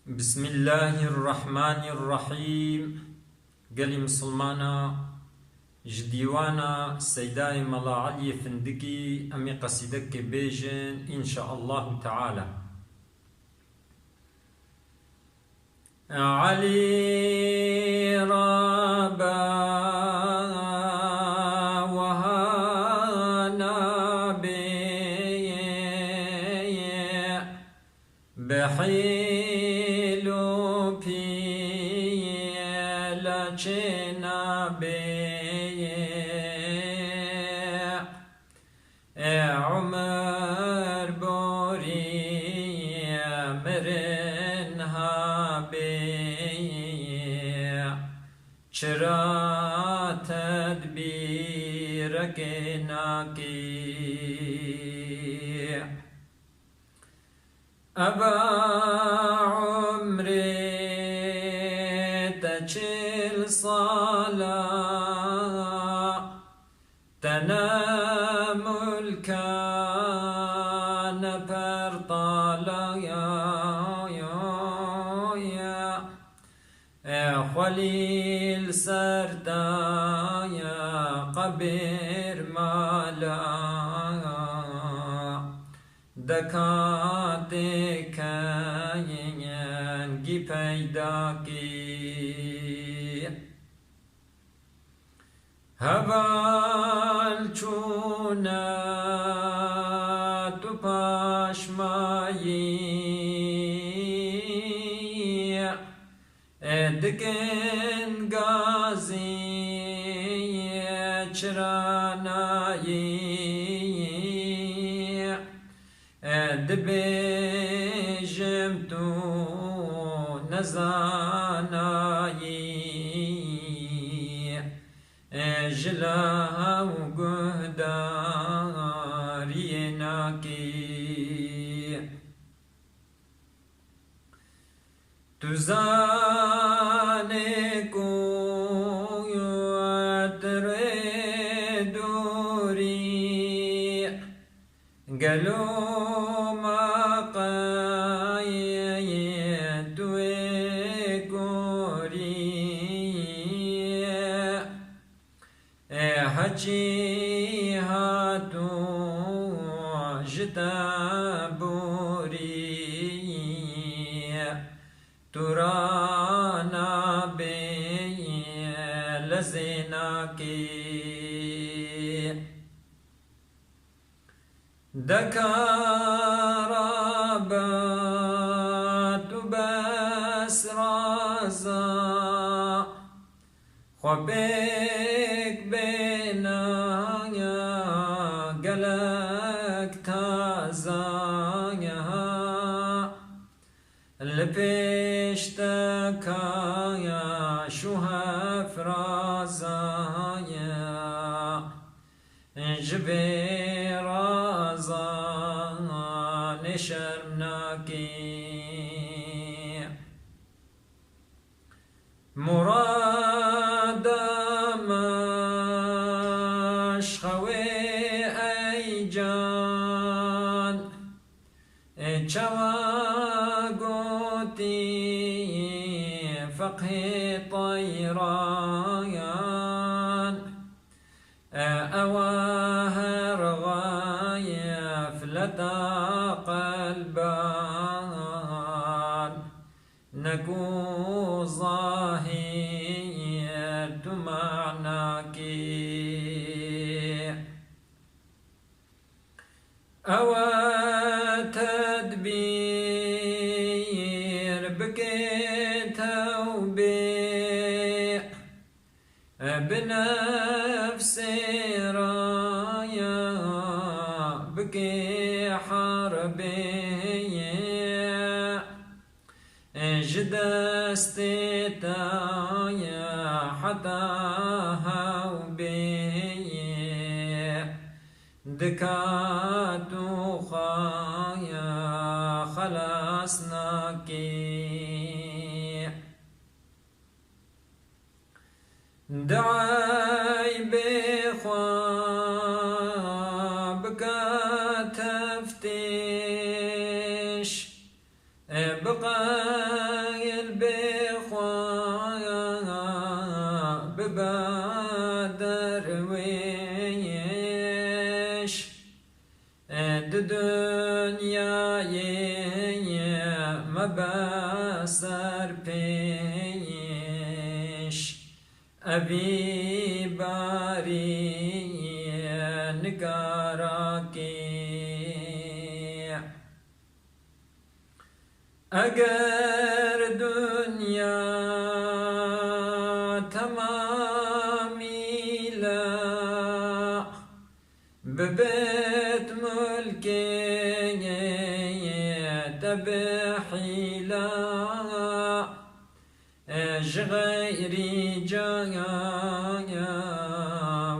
بسم الله الرحمن الرحيم. قالي مسلمانا جديوانا سيداي ملا علي فندقي أمي قصيدك بيجن إن شاء الله تعالى. علي ربا وهانا بي بحيلو بي لچنا بي عمر بوري مرنها بي چرا تدبيرك ناكي أبا عمري تجل صلاة تنام الكان برطالا يا خليل سردايا قبر مالا دکاتی کاینگی پیدا کی هوال چونا تو پاشمایی دکن گازی چرانایی دبیجم تو نزانایی جلا و گهداری ناکی تو زانه کویت دوری گلو حجي هاتو جتابوري ترانا بي لزيناكي دكارابات بس رازا خبيك بينا قلق تازايا لبيشتكايا شوها فرازايا جبي رازا نشرناكي مراد مشخوي أي جان چواگوتی فقه طيران أواهر غاية فلتا قلبان نكو ظاهر تمعناكي تدبير بكيت توبي بنفسي رايا بكي حربي جدستي تايا حتى هاوبي دكاتو خايا خلاصناكي دعاي بخوابك تفتيش بقى بخوا ببادر ويش دنياي مبصر پیش أبي باري نگاراكي اگر دنیا تمامی لا ببيت ملكي تبحيلا غيري جايا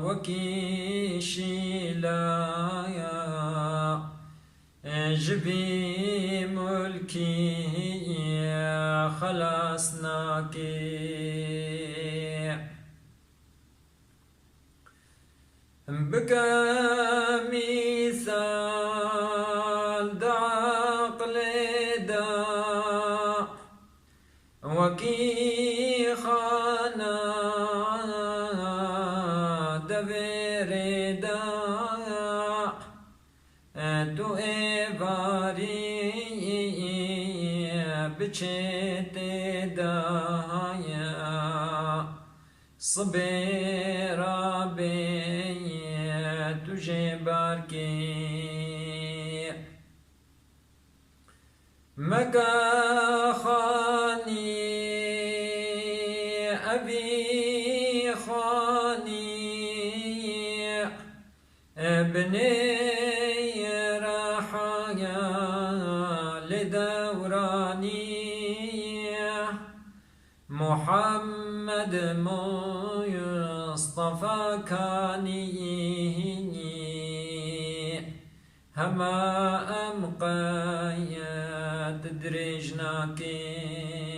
وكيشيلا جبي ملكي خلصناكي بكى مثال دعقل دا وكي خانا دبر دا تو ایواری بچت دایا صبرا بی تجھے بار کی مکا خانی ابی خانی ابنی رحایا لدورانی محمد مصطفى كاني هما أم قايد درجناكي